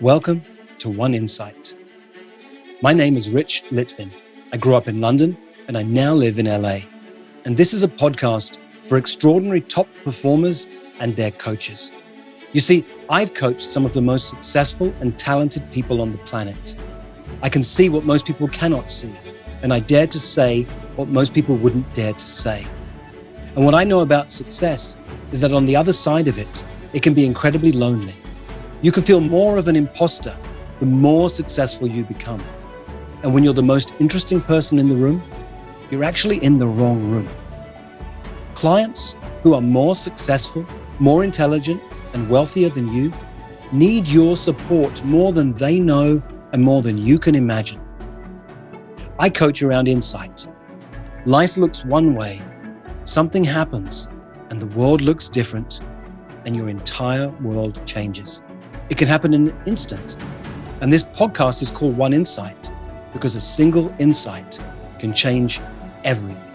Welcome to One Insight. My name is Rich Litvin. I grew up in London and I now live in LA. And this is a podcast for extraordinary top performers and their coaches. You see, I've coached some of the most successful and talented people on the planet. I can see what most people cannot see, and I dare to say what most people wouldn't dare to say. And what I know about success is that on the other side of it, it can be incredibly lonely. You can feel more of an imposter the more successful you become. And when you're the most interesting person in the room, you're actually in the wrong room. Clients who are more successful, more intelligent, and wealthier than you need your support more than they know and more than you can imagine. I coach around insight. Life looks one way, something happens, and the world looks different, and your entire world changes. It can happen in an instant. And this podcast is called One Insight because a single insight can change everything.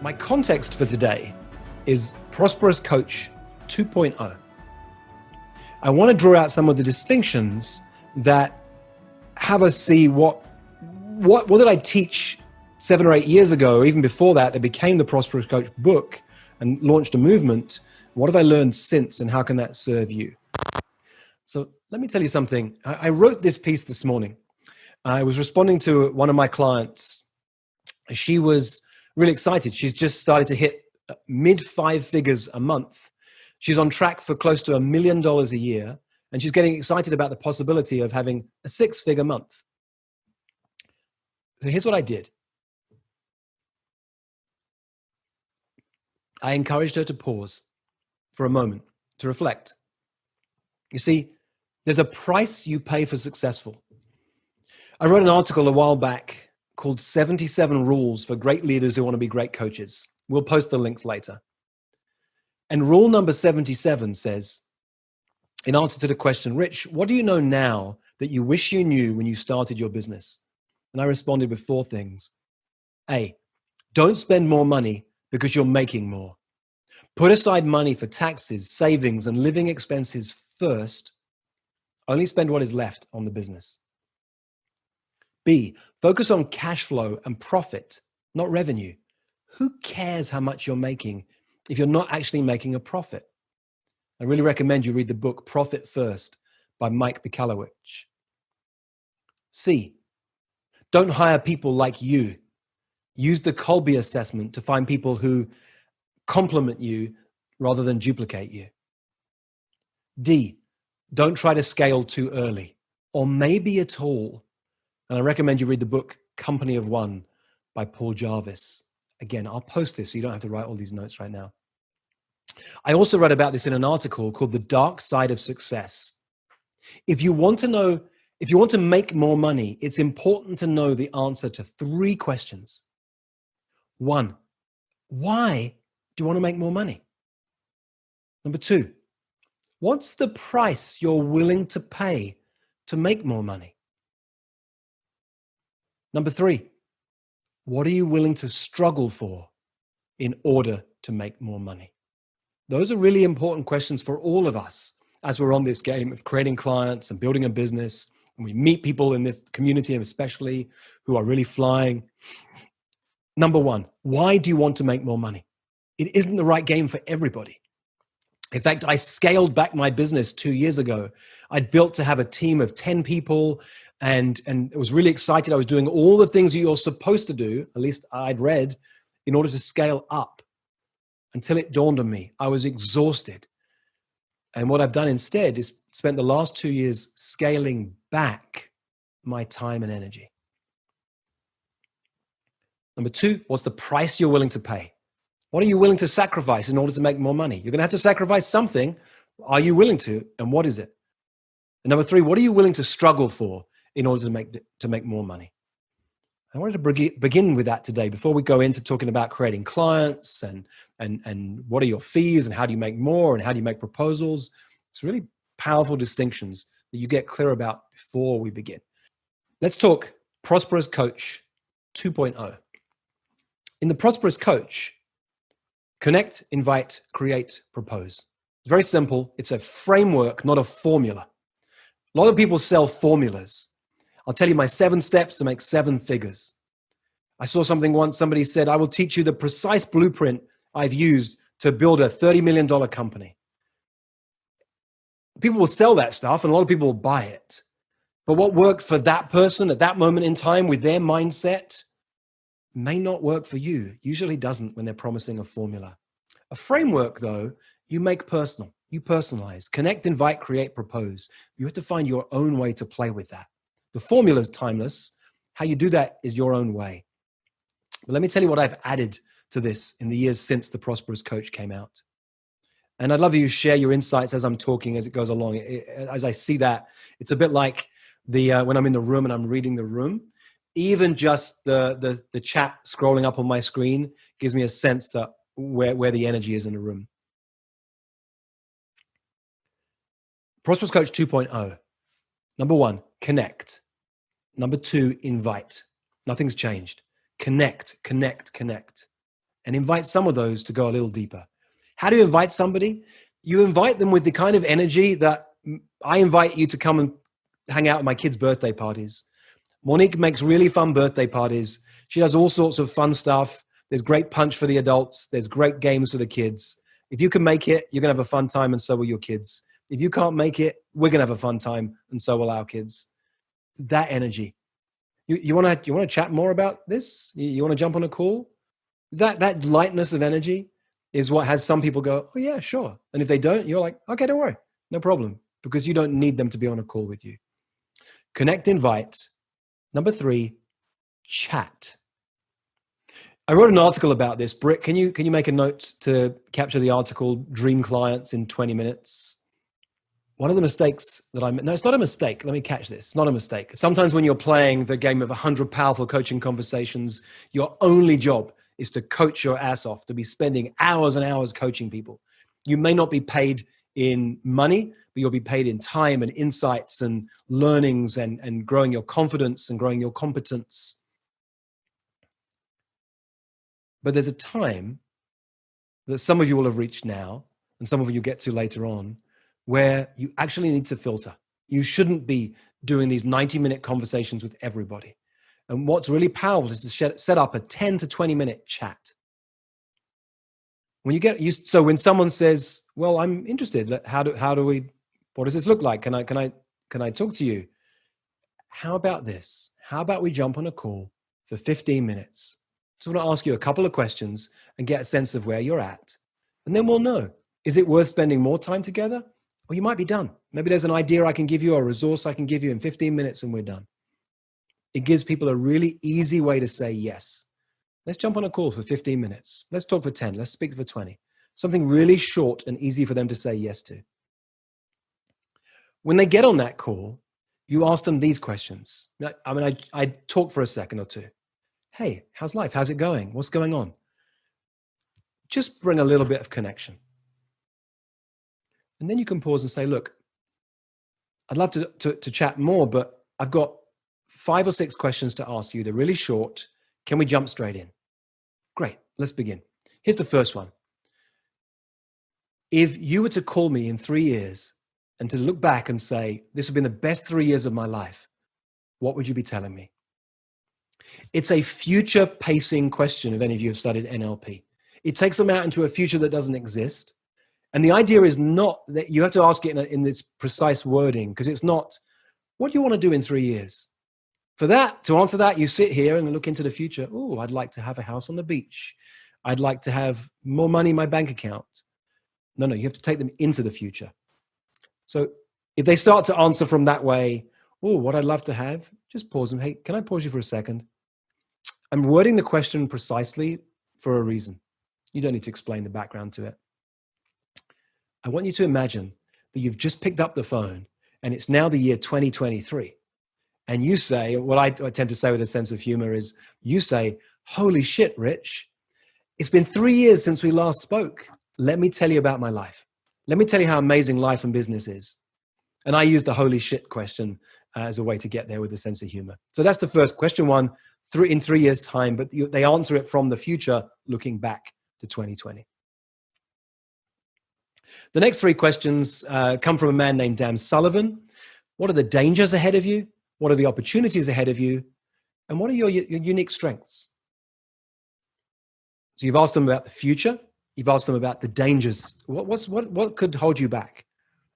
My context for today is Prosperous Coach 2.0. I want to draw out some of the distinctions that have us see what did I teach 7 or 8 years ago, or even before that became the Prosperous Coach book and launched a movement. What have I learned since, and how can that serve you? So let me tell you something. I wrote this piece this morning. I was responding to one of my clients. She was really excited. She's just started to hit mid 5 figures a month. She's on track for close to $1 million a year, and she's getting excited about the possibility of having a 6-figure month. So here's what I did. I encouraged her to pause for a moment, to reflect. You see, there's a price you pay for successful. I wrote an article a while back called 77 Rules for Great Leaders Who Want to Be Great Coaches. We'll post the links later. And rule number 77 says, in answer to the question, Rich, what do you know now that you wish you knew when you started your business? And I responded with 4 things. A, don't spend more money because you're making more. Put aside money for taxes, savings, and living expenses first. Only spend what is left on the business. B, focus on cash flow and profit, not revenue. Who cares how much you're making if you're not actually making a profit? I really recommend you read the book Profit First by Mike Michalowicz. C, don't hire people like you. Use the Kolbe assessment to find people who complement you rather than duplicate you. D, don't try to scale too early or maybe at all. And I recommend you read the book Company of One by Paul Jarvis. Again, I'll post this so you don't have to write all these notes right now. I also read about this in an article called The Dark Side of Success. If you want to make more money, it's important to know the answer to 3 questions. 1, why do you want to make more money? Number 2, what's the price you're willing to pay to make more money? Number 3, what are you willing to struggle for in order to make more money? Those are really important questions for all of us as we're on this game of creating clients and building a business. And we meet people in this community, and especially who are really flying. Number 1, why do you want to make more money? It isn't the right game for everybody. In fact, I scaled back my business 2 years ago. I'd built to have a team of 10 people and I was really excited. I was doing all the things you're supposed to do, at least I'd read, in order to scale up, until it dawned on me. I was exhausted. And what I've done instead is spent the last 2 years scaling back my time and energy. Number 2, what's the price you're willing to pay? What are you willing to sacrifice in order to make more money? You're going to have to sacrifice something. Are you willing to? And what is it? And number 3, what are you willing to struggle for in order to make more money? I wanted to begin with that today before we go into talking about creating clients and what are your fees and how do you make more and how do you make proposals. It's really powerful distinctions that you get clear about before we begin. Let's talk Prosperous Coach 2.0. In the Prosperous Coach, connect, invite, create, propose. It's very simple. It's a framework, not a formula. A lot of people sell formulas. I'll tell you my 7 steps to make 7 figures. I saw something once, somebody said, I will teach you the precise blueprint I've used to build a $30 million company. People will sell that stuff and a lot of people will buy it. But what worked for that person at that moment in time with their mindset may not work for you. Usually doesn't when they're promising a formula. A framework, though, you make personal. You personalize. Connect, invite, create, propose. You have to find your own way to play with that. The formula is timeless. How you do that is your own way. But let me tell you what I've added to this in the years since the Prosperous Coach came out. And I'd love you to share your insights as I'm talking, as it goes along. As I see that, it's a bit like when I'm in the room and I'm reading the room. Even just the chat scrolling up on my screen gives me a sense that where the energy is in the room. Prosperous Coach 2.0. Number 1, connect. Number 2, invite. Nothing's changed. Connect, connect, connect. And invite some of those to go a little deeper. How do you invite somebody? You invite them with the kind of energy that I invite you to come and hang out at my kids' birthday parties. Monique makes really fun birthday parties. She does all sorts of fun stuff. There's great punch for the adults. There's great games for the kids. If you can make it, you're going to have a fun time and so will your kids. If you can't make it, we're going to have a fun time and so will our kids. That energy. You want to chat more about this? You want to jump on a call? That lightness of energy is what has some people go, oh yeah, sure. And if they don't, you're like, okay, don't worry. No problem. Because you don't need them to be on a call with you. Connect, invite. Number 3, chat. I wrote an article about this. Britt, can you make a note to capture the article, Dream Clients in 20 Minutes? One of the mistakes that no, it's not a mistake. Let me catch this. It's not a mistake. Sometimes when you're playing the game of 100 powerful coaching conversations, your only job is to coach your ass off, to be spending hours and hours coaching people. You may not be paid in money, but you'll be paid in time and insights and learnings and growing your confidence and growing your competence. But there's a time that some of you will have reached now, and some of you get to later on, where you actually need to filter. You shouldn't be doing these 90-minute conversations with everybody. And what's really powerful is to set up a 10 to 20-minute chat. When you get used, so when someone says, "Well, I'm interested. What does this look like? Can I talk to you? How about this? How about we jump on a call for 15 minutes? Just want to ask you a couple of questions and get a sense of where you're at. And then we'll know, is it worth spending more time together? Or you might be done. Maybe there's an idea I can give you, or a resource I can give you in 15 minutes and we're done." It gives people a really easy way to say yes. Let's jump on a call for 15 minutes. Let's talk for 10. Let's speak for 20. Something really short and easy for them to say yes to. When they get on that call, you ask them these questions. I talk for a second or two. Hey, how's life? How's it going? What's going on? Just bring a little bit of connection. And then you can pause and say, look, I'd love to chat more, but I've got 5 or 6 questions to ask you. They're really short. Can we jump straight in? Great. Let's begin. Here's the first one. If you were to call me in 3 years and to look back and say, this have been the best 3 years of my life, what would you be telling me? It's a future pacing question if any of you have studied NLP. It takes them out into a future that doesn't exist. And the idea is not that you have to ask it in this precise wording, because it's not, what do you want to do in 3 years? For that, to answer that, you sit here and look into the future. Oh, I'd like to have a house on the beach. I'd like to have more money in my bank account. No, you have to take them into the future. So if they start to answer from that way, oh, what I'd love to have, just pause them. Hey, can I pause you for a second? I'm wording the question precisely for a reason. You don't need to explain the background to it. I want you to imagine that you've just picked up the phone and it's now the year 2023. And you say, what I tend to say with a sense of humor is, you say, holy shit, Rich, it's been 3 years since we last spoke. Let me tell you about my life. Let me tell you how amazing life and business is. And I use the holy shit question as a way to get there with a sense of humor. So that's the first question one, in 3 years' time, but they answer it from the future, looking back to 2020. The next three questions come from a man named Dan Sullivan. What are the dangers ahead of you? What are the opportunities ahead of you? And what are your unique strengths? So you've asked them about the future. You've asked them about the dangers. What could hold you back?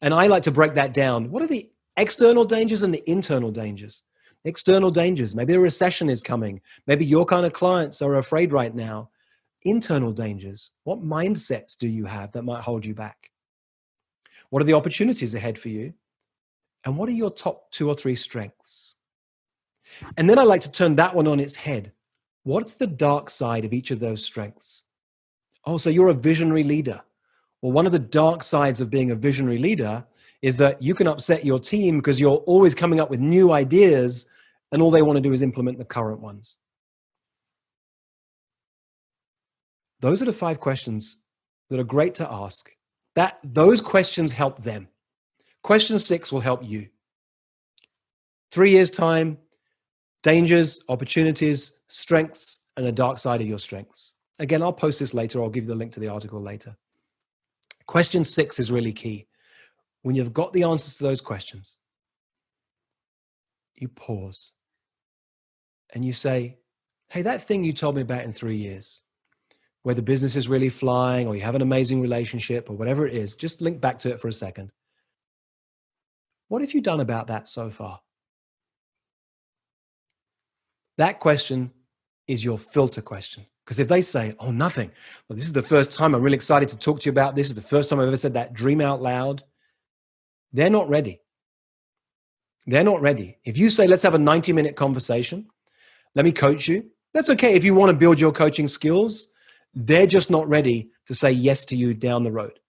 And I like to break that down. What are the external dangers and the internal dangers? External dangers. Maybe a recession is coming. Maybe your kind of clients are afraid right now. Internal dangers. What mindsets do you have that might hold you back? What are the opportunities ahead for you? And what are your top 2 or 3 strengths? And then I like to turn that one on its head. What's the dark side of each of those strengths? Oh, so you're a visionary leader. Well, one of the dark sides of being a visionary leader is that you can upset your team because you're always coming up with new ideas and all they want to do is implement the current ones. Those are the 5 questions that are great to ask. Those questions help them. Question 6 will help you. 3 years' time, dangers, opportunities, strengths, and the dark side of your strengths. Again, I'll post this later. I'll give you the link to the article later. Question 6 is really key. When you've got the answers to those questions, you pause and you say, hey, that thing you told me about in 3 years, where the business is really flying or you have an amazing relationship or whatever it is, just link back to it for a second. What have you done about that so far? That question is your filter question. Because if they say, oh, nothing, well, this is the first time I'm really excited to talk to you about this. This is the first time I've ever said that dream out loud. They're not ready. They're not ready. If you say, let's have a 90-minute conversation, let me coach you. That's okay if you want to build your coaching skills. They're just not ready to say yes to you down the road.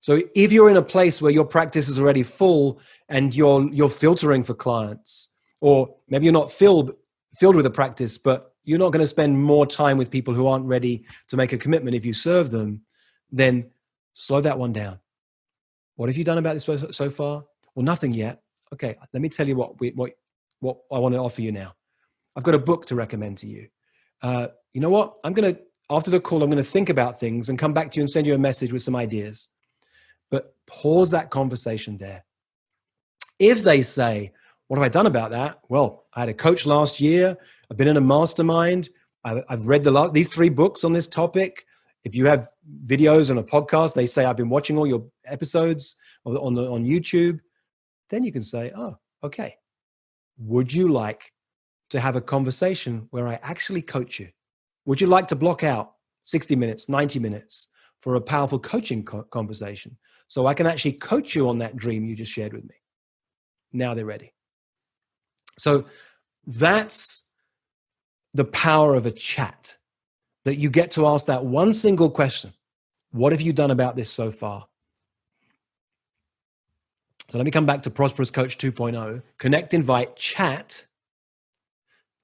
So if you're in a place where your practice is already full and you're filtering for clients, or maybe you're not filled with a practice, but you're not going to spend more time with people who aren't ready to make a commitment if you serve them, then slow that one down. What have you done about this so far? Well, nothing yet. Okay, let me tell you what I want to offer you now. I've got a book to recommend to you. You know what? After the call, I'm going to think about things and come back to you and send you a message with some ideas. But pause that conversation there. If they say, what have I done about that? Well, I had a coach last year. I've been in a mastermind. I've read these 3 books on this topic. If you have videos on a podcast, they say, I've been watching all your episodes on YouTube. Then you can say, oh, okay. Would you like to have a conversation where I actually coach you? Would you like to block out 60 minutes, 90 minutes for a powerful coaching conversation so I can actually coach you on that dream you just shared with me? Now they're ready. So that's the power of a chat, that you get to ask that one single question. What have you done about this so far? So let me come back to Prosperous Coach 2.0. Connect, invite, chat,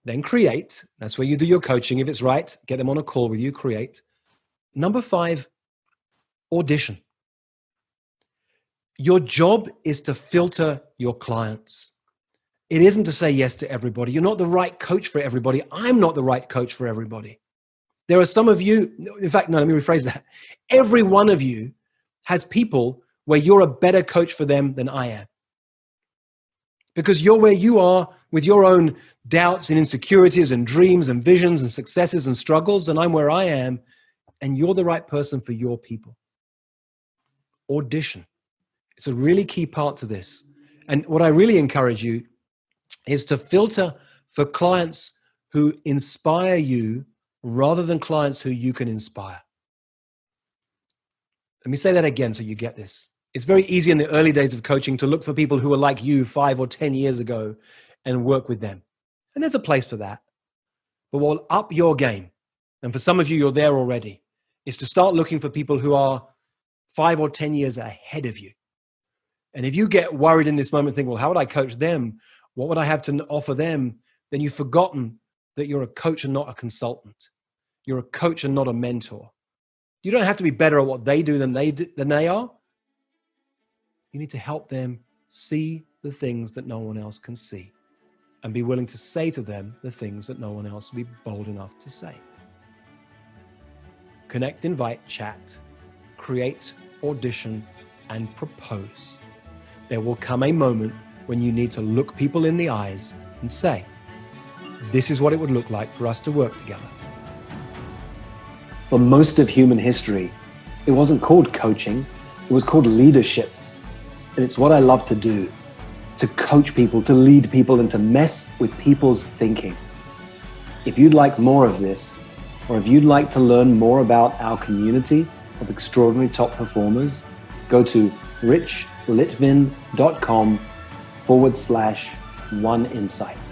then create. That's where you do your coaching. If it's right, get them on a call with you, create. Number 5, audition. Your job is to filter your clients. It isn't to say yes to everybody. You're not the right coach for everybody. I'm not the right coach for everybody. There are some of you, in fact, no, let me rephrase that. Every one of you has people where you're a better coach for them than I am. Because you're where you are with your own doubts and insecurities and dreams and visions and successes and struggles, and I'm where I am, and you're the right person for your people. Audition. It's a really key part to this. And what I really encourage you is to filter for clients who inspire you rather than clients who you can inspire. Let me say that again so you get this. It's very easy in the early days of coaching to look for people who are like you 5 or 10 years ago and work with them. And there's a place for that. But what will up your game, and for some of you, you're there already, is to start looking for people who are 5 or 10 years ahead of you. And if you get worried in this moment, think, well, how would I coach them? What would I have to offer them? Then you've forgotten that you're a coach and not a consultant. You're a coach and not a mentor. You don't have to be better at what they do than they are. You need to help them see the things that no one else can see and be willing to say to them the things that no one else will be bold enough to say. Connect, invite, chat, create, audition, and propose. There will come a moment when you need to look people in the eyes and say, this is what it would look like for us to work together. For most of human history, it wasn't called coaching, it was called leadership. And it's what I love to do, to coach people, to lead people, and to mess with people's thinking. If you'd like more of this, or if you'd like to learn more about our community of extraordinary top performers, go to richlitvin.com/oneinsight.